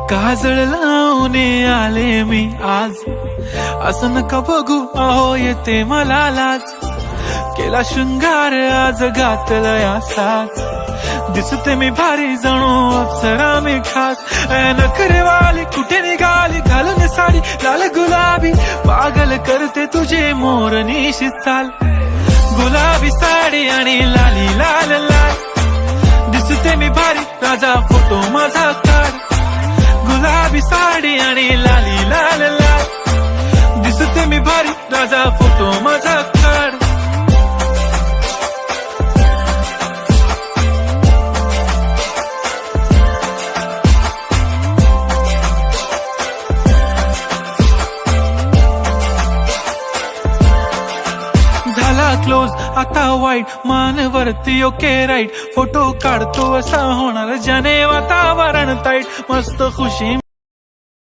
काजळ लावून आले मी आज, असं नका बघू अहो येते मला लाज. केला शृंगार आज घातलं या साज, दिसते मी भारी जणू अप्सरा मी खास. नखरेवाली कुठे निघाली घालून साडी लाल गुलाबी, पागल करते तुझे मोरनीशी चाल. गुलाबी साडी आणि लाली लाल लाल, दिसते मी भारी राजा फोटो माझा काढ. गुलाबी साडी आणि लाली लाल लाल, दिसते मी भारी राजा फोटो माझा काढ. झाला क्लोज आता वाईट, मान वरती ओके राईट. फोटो काढतो असा होणार ज्याने वातावरण ताईट. मस्त खुशी